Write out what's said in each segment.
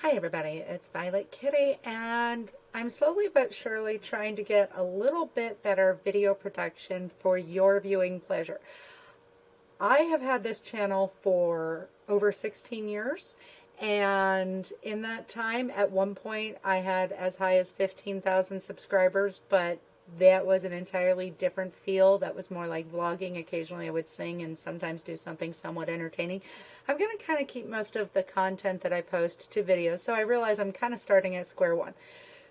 Hi everybody, it's Violet Kitty, and I'm slowly but surely trying to get a little bit better video production for your viewing pleasure. I have had this channel for over 16 years, and in that time, at one point, I had as high as 15,000 subscribers, but that was an entirely different feel. That was more like vlogging. Occasionally I would sing and sometimes do something somewhat entertaining. I'm going to kind of keep most of the content that I post to videos, so I realize I'm kind of starting at square one.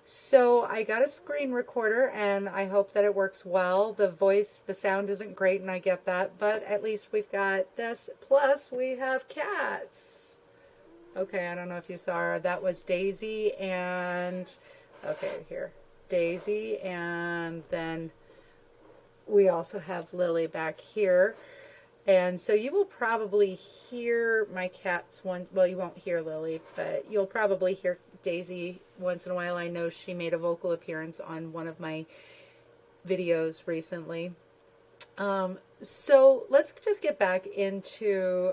So I got a screen recorder and I hope that it works well. The sound isn't great and I get that, but at least we've got this. Plus we have cats. Okay, I don't know if you saw her. That was Daisy and, okay, here. Daisy, and then we also have Lily back here. And so you will probably hear my cats well, you won't hear Lily, but you'll probably hear Daisy once in a while. I know she made a vocal appearance on one of my videos recently. So let's just get back into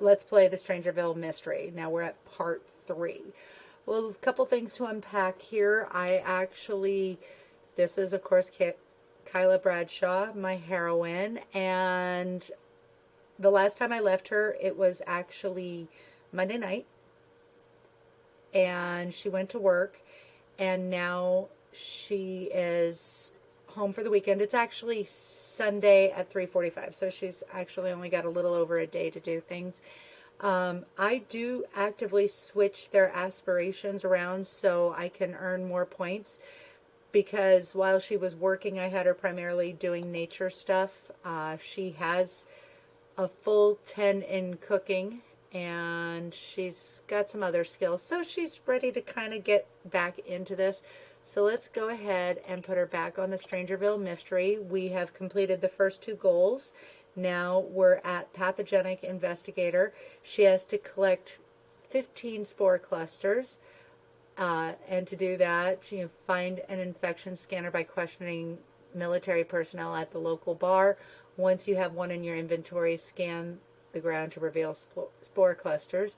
Let's Play the Strangerville Mystery. Now we're at part 3. Well, a couple things to unpack here. This is, of course, Kyla Bradshaw, my heroine, and the last time I left her, it was actually Monday night, and she went to work, and now she is home for the weekend. It's actually Sunday at 3:45, so she's actually only got a little over a day to do things. I do actively switch their aspirations around so I can earn more points, because while she was working, I had her primarily doing nature stuff. She has a full 10 in cooking, and she's got some other skills, so she's ready to kind of get back into this. So let's go ahead and put her back on the Strangerville Mystery. We have completed the first 2 goals. Now we're at Pathogenic Investigator. She has to collect 15 spore clusters. And to do that, find an infection scanner by questioning military personnel at the local bar. Once you have one in your inventory, scan the ground to reveal spore clusters.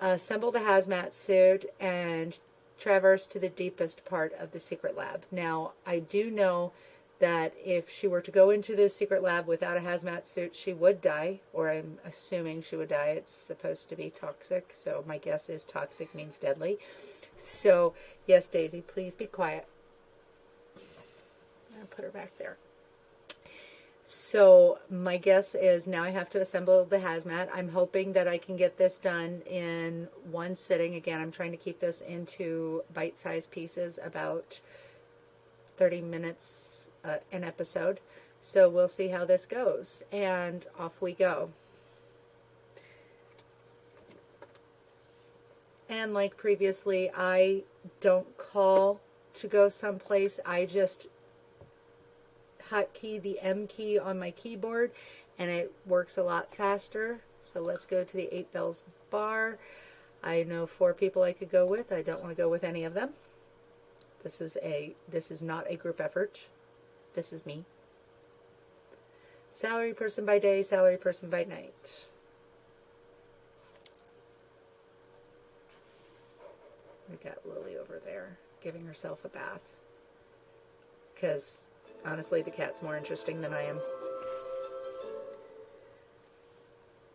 Assemble the hazmat suit and traverse to the deepest part of the secret lab. Now, I do know that if she were to go into the secret lab without a hazmat suit, she would die, or I'm assuming she would die. It's supposed to be toxic, so my guess is toxic means deadly. So, yes, Daisy, please be quiet. I'll put her back there. So, my guess is now I have to assemble the hazmat. I'm hoping that I can get this done in one sitting. Again, I'm trying to keep this into bite-sized pieces, about 30 minutes an episode. So we'll see how this goes. And off we go. And like previously, I don't call to go someplace. I just hotkey the M key on my keyboard and it works a lot faster. So let's go to the 8 Bells bar. I know 4 people I could go with. I don't want to go with any of them. This is not a group effort. This is me. Salary person by day, salary person by night. We got Lily over there giving herself a bath. Because, honestly, the cat's more interesting than I am.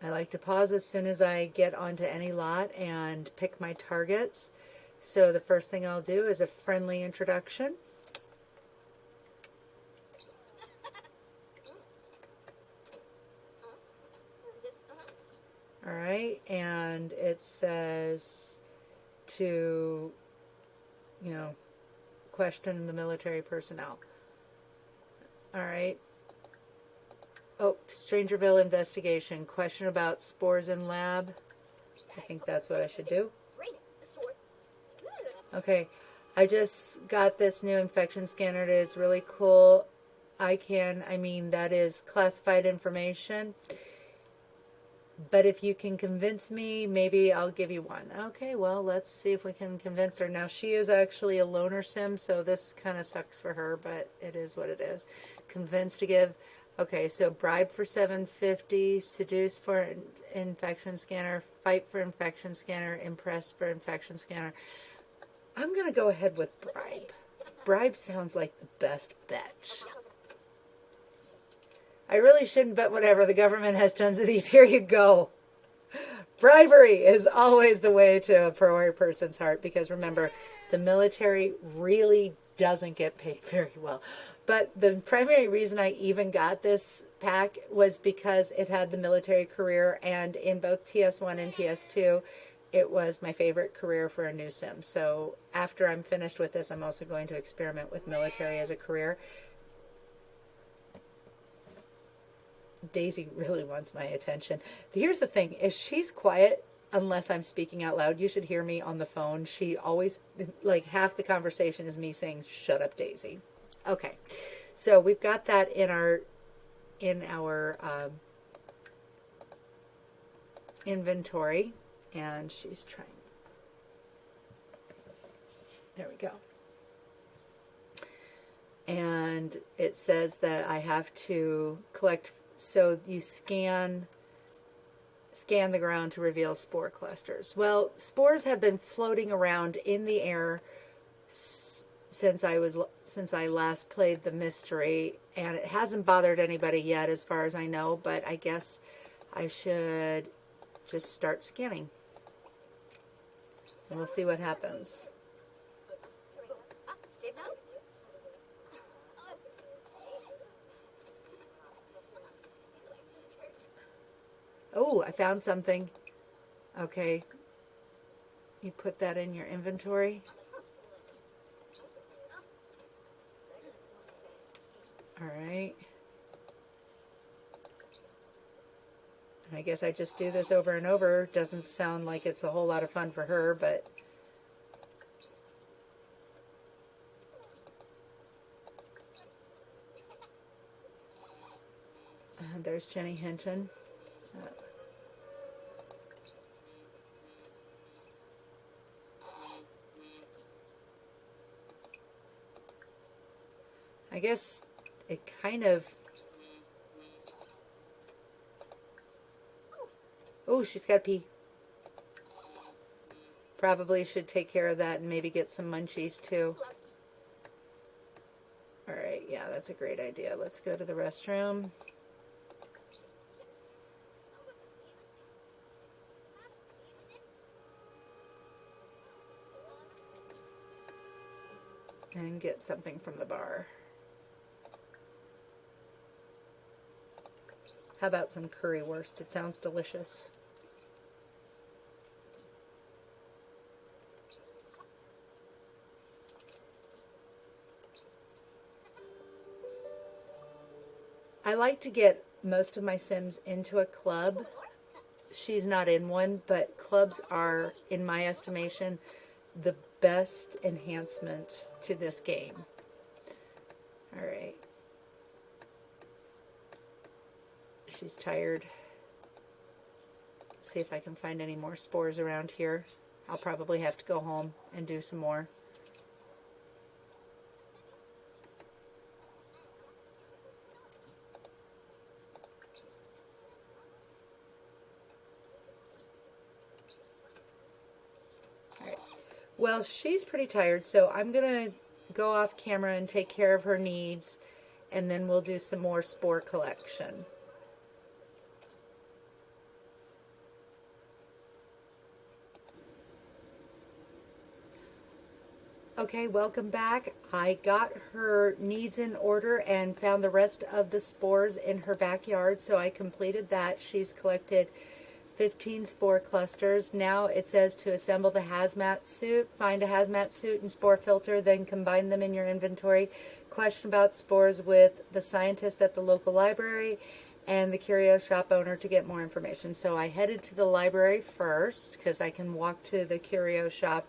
I like to pause as soon as I get onto any lot and pick my targets. So the first thing I'll do is a friendly introduction. Alright, and it says to, question the military personnel. Alright. Oh, Strangerville investigation. Question about spores in lab. I think that's what I should do. Okay, I just got this new infection scanner. It is really cool. That is classified information. But if you can convince me, maybe I'll give you one. Okay, well, let's see if we can convince her. Now, she is actually a loner sim, so this kind of sucks for her, but it is what it is. Convinced to give Okay, so bribe for 750, seduce for infection scanner, fight for infection scanner, impress for infection scanner. I'm going to go ahead with bribe. Bribe sounds like the best bet. I really shouldn't bet whatever. The government has tons of these. Here you go. Bribery is always the way to a poor person's heart, because remember, the military really doesn't get paid very well. But the primary reason I even got this pack was because it had the military career, and in both TS1 and TS2, it was my favorite career for a new sim. So after I'm finished with this, I'm also going to experiment with military as a career. Daisy really wants my attention. Here's the thing, is she's quiet unless I'm speaking out loud. You should hear me on the phone. She always, like, half the conversation is me saying, shut up, Daisy. Okay, so we've got that in our inventory, and she's trying. There we go. And it says that I have to collect, so you scan the ground to reveal spore clusters. Well, spores have been floating around in the air since I last played the mystery, and it hasn't bothered anybody yet as far as I know, but I guess I should just start scanning. And we'll see what happens. Oh, I found something. Okay. You put that in your inventory. All right. And I guess I just do this over and over. Doesn't sound like it's a whole lot of fun for her, but there's Jenny Hinton. I guess it kind of... Oh, she's got to pee. Probably should take care of that and maybe get some munchies too. Alright, yeah, that's a great idea. Let's go to the restroom. And get something from the bar. How about some currywurst? It sounds delicious. I like to get most of my Sims into a club. She's not in one, but clubs are, in my estimation, the best enhancement to this game. All right. She's tired. See if I can find any more spores around here. I'll probably have to go home and do some more. Well, she's pretty tired, so I'm going to go off camera and take care of her needs, and then we'll do some more spore collection. Okay, welcome back. I got her needs in order and found the rest of the spores in her backyard, so I completed that. She's collected 15 spore clusters. Now it says to assemble the hazmat suit. Find a hazmat suit and spore filter, then combine them in your inventory. Question about spores with the scientist at the local library and the curio shop owner to get more information. So I headed to the library first because I can walk to the curio shop.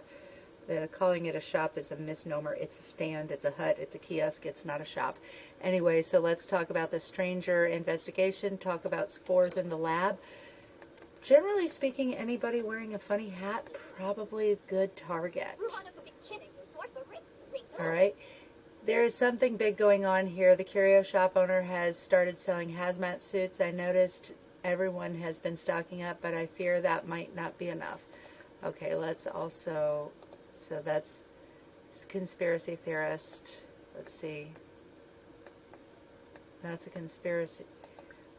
Calling it a shop is a misnomer. It's a stand, it's a hut, it's a kiosk, it's not a shop. Anyway, so let's talk about the stranger investigation, talk about spores in the lab. Generally speaking, anybody wearing a funny hat, probably a good target. Alright, There is something big going on here. The curio shop owner has started selling hazmat suits. I noticed everyone has been stocking up, but I fear that might not be enough. Okay, let's also, so that's conspiracy theorist. Let's see. That's a conspiracy.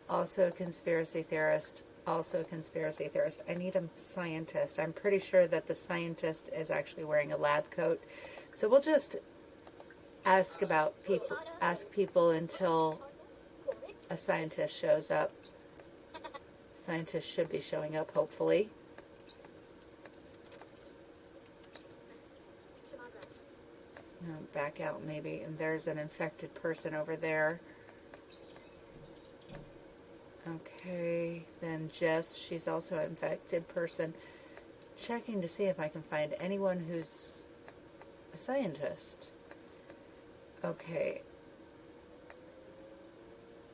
Also a conspiracy theorist. Also a conspiracy theorist. I need a scientist. I'm pretty sure that the scientist is actually wearing a lab coat. So we'll just ask people until a scientist shows up. Scientist should be showing up, hopefully. No, back out maybe, and there's an infected person over there. Okay, then Jess, she's also an infected person. Checking to see if I can find anyone who's a scientist. Okay.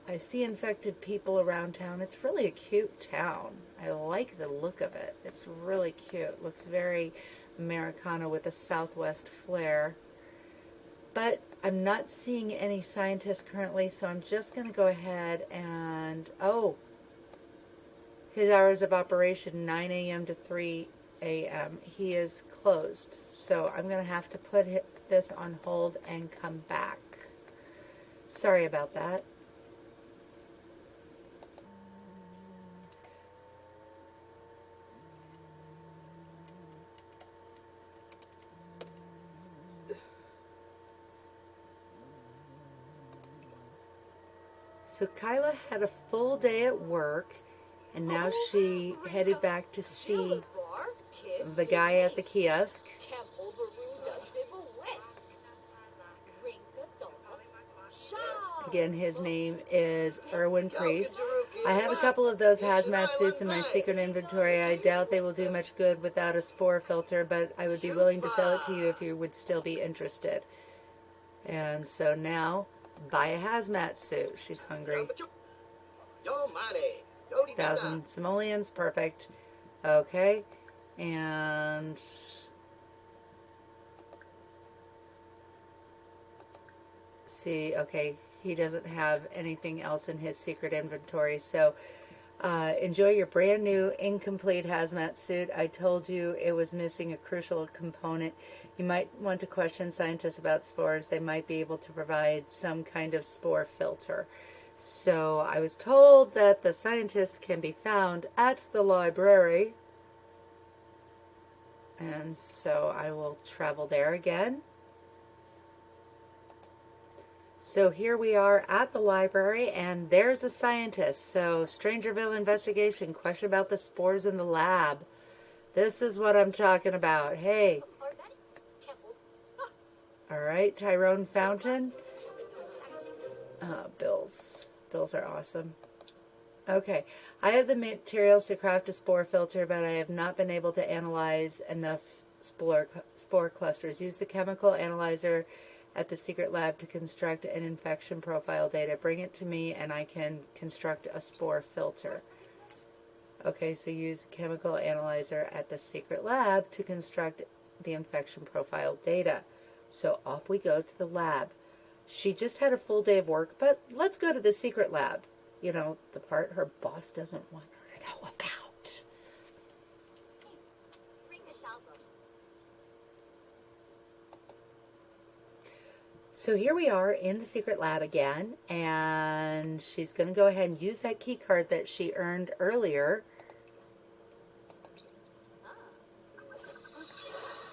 I see infected people around town. It's really a cute town. I like the look of it. It's really cute. Looks very Americana with a Southwest flair. But I'm not seeing any scientists currently, so I'm just going to go ahead and, oh, his hours of operation, 9 a.m. to 3 a.m. He is closed. So I'm going to have to put this on hold and come back. Sorry about that. So Kyla had a full day at work, and now she headed back to see the guy at the kiosk. Again, his name is Erwin Priest. I have a couple of those hazmat suits in my secret inventory. I doubt they will do much good without a spore filter, but I would be willing to sell it to you if you would still be interested. And so now, buy a hazmat suit. She's hungry. 1,000 simoleons, perfect. Okay, and see, okay, he doesn't have anything else in his secret inventory, so enjoy your brand new incomplete hazmat suit. I told you it was missing a crucial component. You might want to question scientists about spores. They might be able to provide some kind of spore filter. So I was told that the scientists can be found at the library. And so I will travel there again. So here we are at the library, and there's a scientist. So Strangerville investigation, question about the spores in the lab. This is what I'm talking about. Hey. All right, Tyrone Fountain. Bills. Bills are awesome. Okay, I have the materials to craft a spore filter, but I have not been able to analyze enough spore clusters. Use the chemical analyzer at the secret lab to construct an infection profile data. Bring it to me and I can construct a spore filter. Okay, so use a chemical analyzer at the secret lab to construct the infection profile data. So off we go to the lab. She just had a full day of work, but let's go to the secret lab. You know, the part her boss doesn't want her to know about. So here we are in the secret lab again, and she's going to go ahead and use that key card that she earned earlier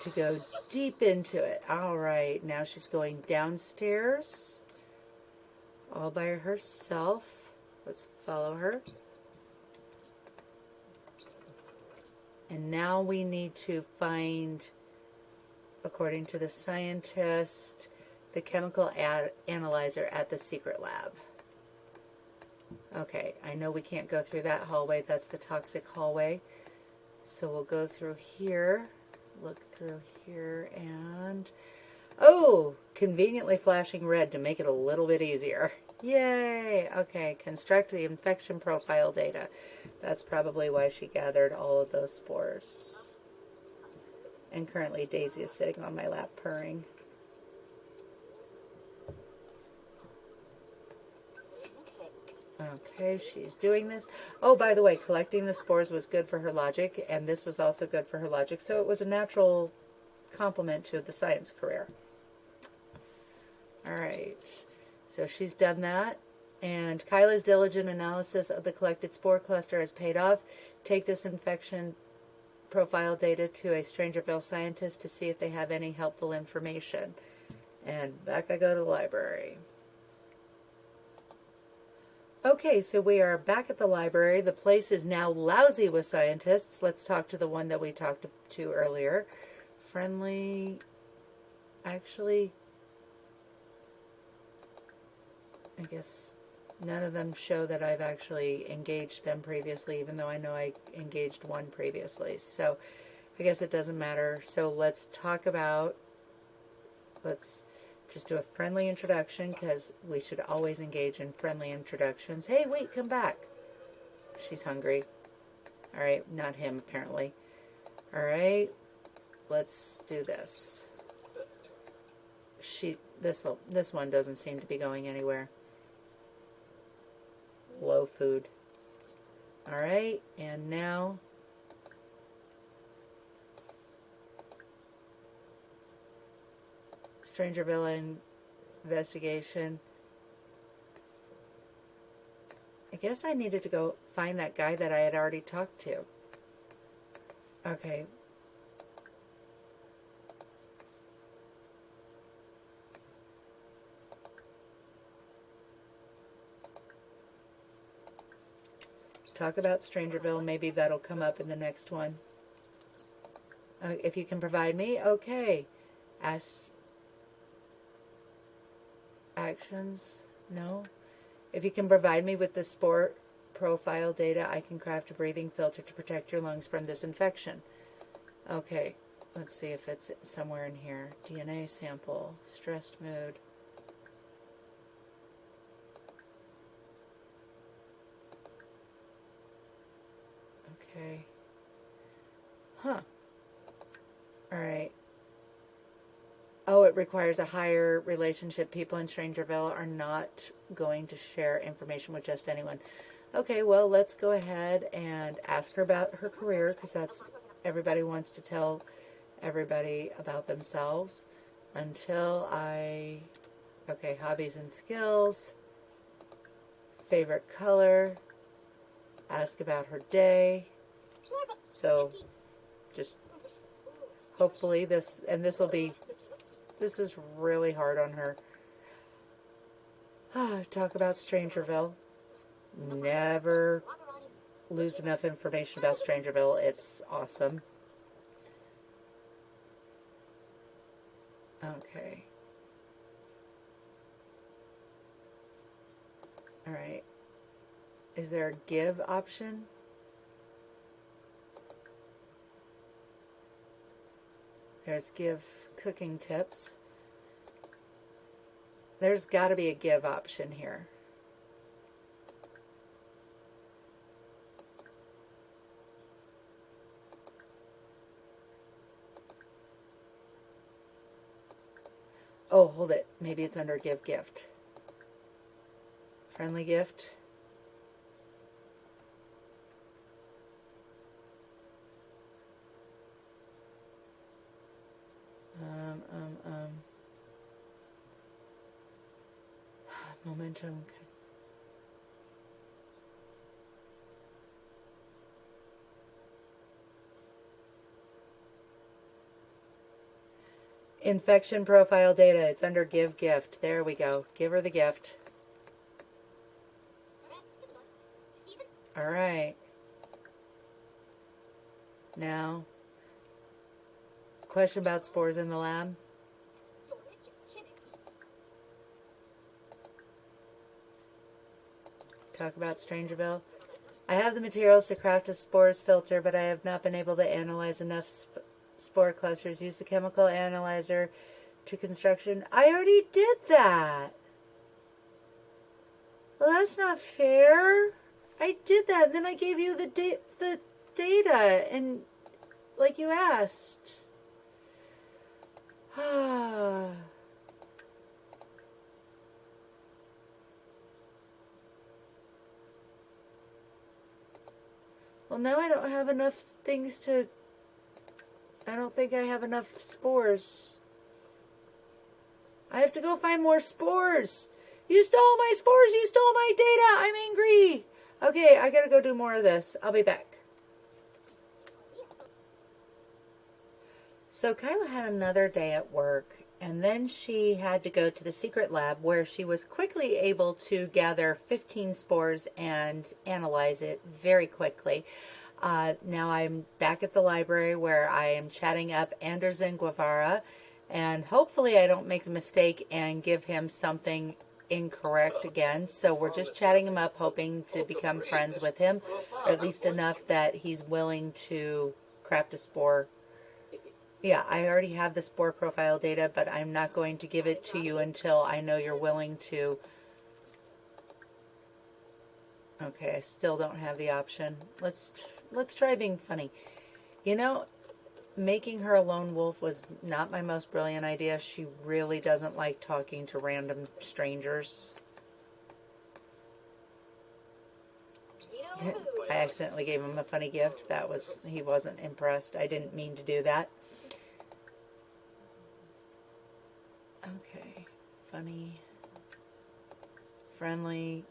to go deep into it. All right, now she's going downstairs all by herself. Let's follow her. And now we need to find, according to the scientist, the chemical analyzer at the secret lab. Okay, I know we can't go through that hallway. That's the toxic hallway. So we'll go through here, look through here, and oh, conveniently flashing red to make it a little bit easier. Yay! Okay, construct the infection profile data. That's probably why she gathered all of those spores. And currently Daisy is sitting on my lap purring. Okay, she's doing this. Oh, by the way, collecting the spores was good for her logic, and this was also good for her logic, so it was a natural complement to the science career. All right, so she's done that, and Kyla's diligent analysis of the collected spore cluster has paid off. Take this infection profile data to a Strangerville scientist to see if they have any helpful information. And back I go to the library. Okay, so we are back at the library. The place is now lousy with scientists. Let's talk to the one that we talked to earlier. Friendly, actually, I guess none of them show that I've actually engaged them previously, even though I know I engaged one previously. So I guess it doesn't matter. So let's talk about, let's just do a friendly introduction, because we should always engage in friendly introductions. Hey, wait, come back. She's hungry. All right, not him, apparently. All right, let's do this. This one doesn't seem to be going anywhere. Low food. All right, and now Strangerville investigation. I guess I needed to go find that guy that I had already talked to. Okay. Talk about Strangerville. Maybe that'll come up in the next one. If you can provide me, okay. Ask actions, no. If you can provide me with the spore profile data, I can craft a breathing filter to protect your lungs from this infection. Okay, let's see if it's somewhere in here. DNA sample, stressed mood. Okay. Huh. All right. Oh, it requires a higher relationship. People in Strangerville are not going to share information with just anyone. Okay, well, let's go ahead and ask her about her career, because that's, everybody wants to tell everybody about themselves. Okay, hobbies and skills, favorite color, ask about her day. So just hopefully this is really hard on her. Talk about Strangerville. Never lose enough information about Strangerville. It's awesome. Okay. All right. Is there a give option? There's give cooking tips. There's got to be a give option here. Oh, hold it. Maybe it's under give gift. Friendly gift. Momentum. Infection profile data. It's under give gift. There we go. Give her the gift. All right. Now, question about spores in the lab. Talk about Strangerville. I have the materials to craft a spores filter, but I have not been able to analyze enough spore clusters. Use the chemical analyzer to construction. I already did that. Well, that's not fair. I did that, and then I gave you the data, and like you asked. Well, now I don't have enough things to... I don't think I have enough spores. I have to go find more spores. You stole my spores. You stole my data. I'm angry. Okay, I gotta go do more of this. I'll be back. So Kyla had another day at work, and then she had to go to the secret lab where she was quickly able to gather 15 spores and analyze it very quickly. Now I'm back at the library where I am chatting up Anderson Guevara, and hopefully I don't make the mistake and give him something incorrect again. So we're just chatting him up, hoping to become friends with him, or at least enough that he's willing to craft a spore. Yeah, I already have the spore profile data, but I'm not going to give it to you until I know you're willing to. Okay, I still don't have the option. Let's try being funny. You know, making her a lone wolf was not my most brilliant idea. She really doesn't like talking to random strangers. I accidentally gave him a funny gift. He wasn't impressed. I didn't mean to do that. Okay, funny, friendly.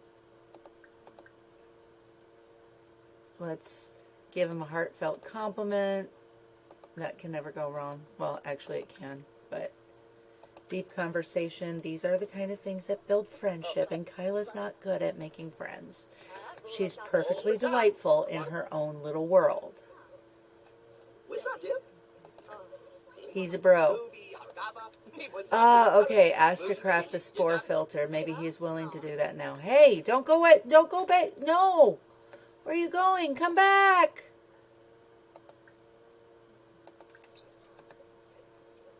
Let's give him a heartfelt compliment. That can never go wrong. Well, actually it can, but deep conversation. These are the kind of things that build friendship, and Kyla's not good at making friends. She's perfectly delightful in her own little world. He's a bro. Okay, asked to craft the spore filter. Maybe he's willing to do that now. Hey, don't go away. Don't go back. No. Where are you going? Come back.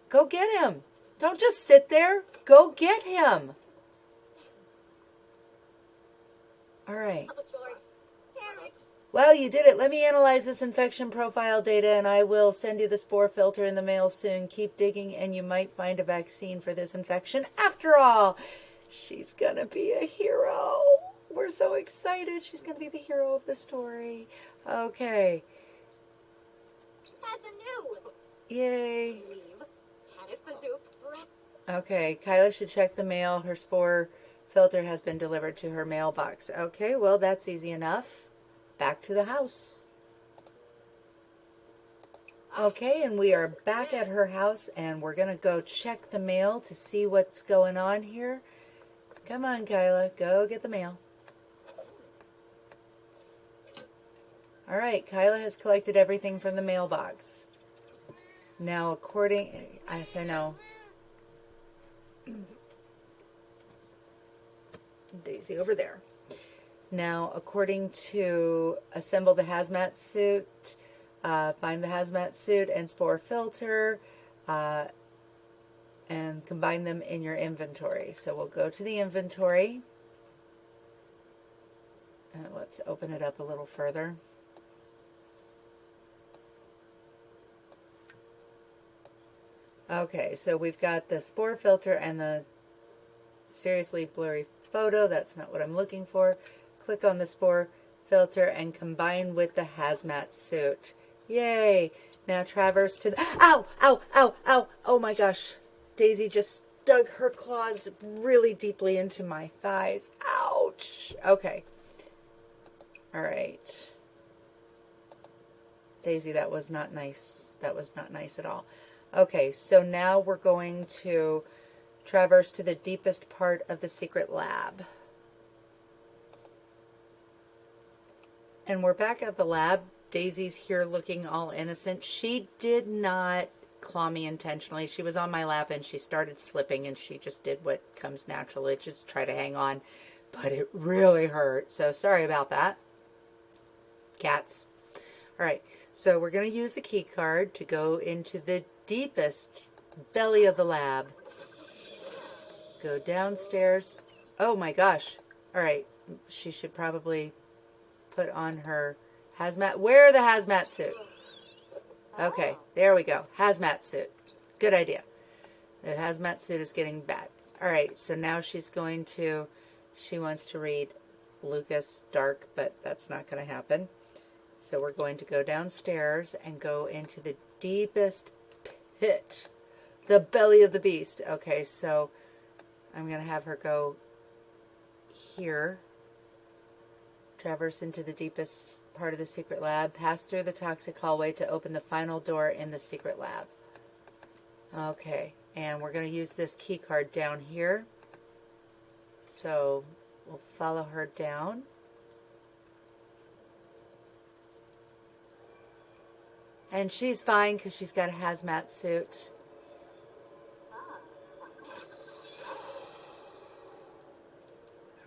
Go get him. Don't just sit there. Go get him. All right. Well, you did it. Let me analyze this infection profile data, and I will send you the spore filter in the mail soon. Keep digging, and you might find a vaccine for this infection. After all, she's going to be a hero. We're so excited. She's going to be the hero of the story. Okay. Yay. Okay, Kyla should check the mail. Her spore filter has been delivered to her mailbox. Okay, well, that's easy enough. Back to the house. Okay, and we are back at her house, and we're going to go check the mail to see what's going on here. Come on, Kyla, go get the mail. All right, Kyla has collected everything from the mailbox. Now, yes, I know. Daisy over there. Now, according to assemble the hazmat suit, find the hazmat suit and spore filter, and combine them in your inventory. So we'll go to the inventory. And let's open it up a little further. Okay, so we've got the spore filter and the seriously blurry photo. That's not what I'm looking for. Click on the spore filter and combine with the hazmat suit. Yay! Now traverse to the... Ow! Ow! Ow! Ow! Oh my gosh. Daisy just dug her claws really deeply into my thighs. Ouch! Okay. Alright. Daisy, that was not nice. That was not nice at all. Okay, so now we're going to traverse to the deepest part of the secret lab. And we're back at the lab. Daisy's here looking all innocent. She did not claw me intentionally. She was on my lap and she started slipping, and she just did what comes naturally, just try to hang on. But it really hurt. So sorry about that. Cats. All right, so we're going to use the key card to go into the deepest belly of the lab. Go downstairs. Oh my gosh. All right, she should probably put on her hazmat. Wear the hazmat suit. Okay, there we go. Hazmat suit. Good idea. The hazmat suit is getting bad. All right, so now she wants to read Lucas Dark, but that's not going to happen. So we're going to go downstairs and go into the deepest pit, the belly of the beast. Okay, so I'm going to have her go here, traverse into the deepest part of the secret lab, pass through the toxic hallway to open the final door in the secret lab. Okay, and we're going to use this key card down here. So we'll follow her down. And she's fine because she's got a hazmat suit.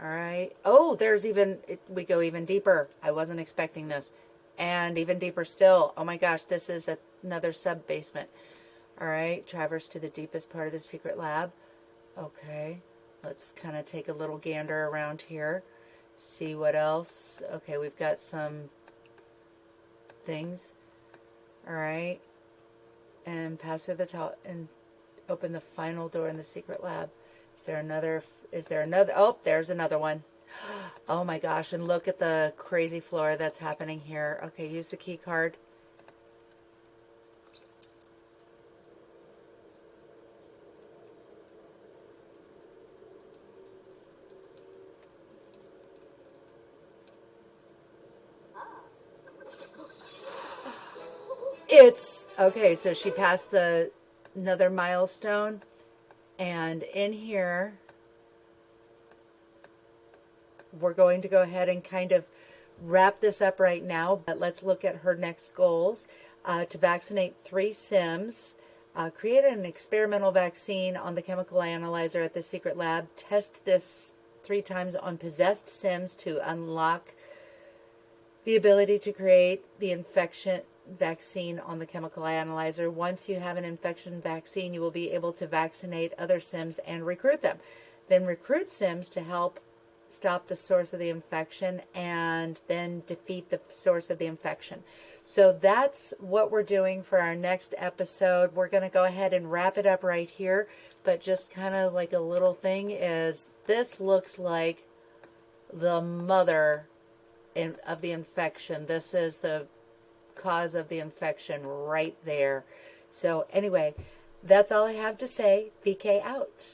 All right. Oh, there's even, we go even deeper. I wasn't expecting this. And even deeper still. Oh my gosh, this is another sub-basement. All right, traverse to the deepest part of the secret lab. Okay, let's kind of take a little gander around here. See what else. Okay, we've got some things. All right, and pass through the top and open the final door in the secret lab. Is there another? Oh, there's another one. Oh my gosh, and look at the crazy floor that's happening here. Okay, use the key card. It's okay, so she passed another milestone, and in here we're going to go ahead and kind of wrap this up right now, but let's look at her next goals. To vaccinate 3 Sims, create an experimental vaccine on the chemical analyzer at the secret lab, test this 3 times on possessed Sims to unlock the ability to create the infection vaccine on the chemical analyzer. Once you have an infection vaccine, you will be able to vaccinate other Sims and recruit them. Then recruit Sims to help stop the source of the infection and then defeat the source of the infection. So that's what we're doing for our next episode. We're going to go ahead and wrap it up right here, but just kind of like a little thing is this looks like the mother of the infection. This is the cause of the infection right there. So anyway, that's all I have to say. BK out.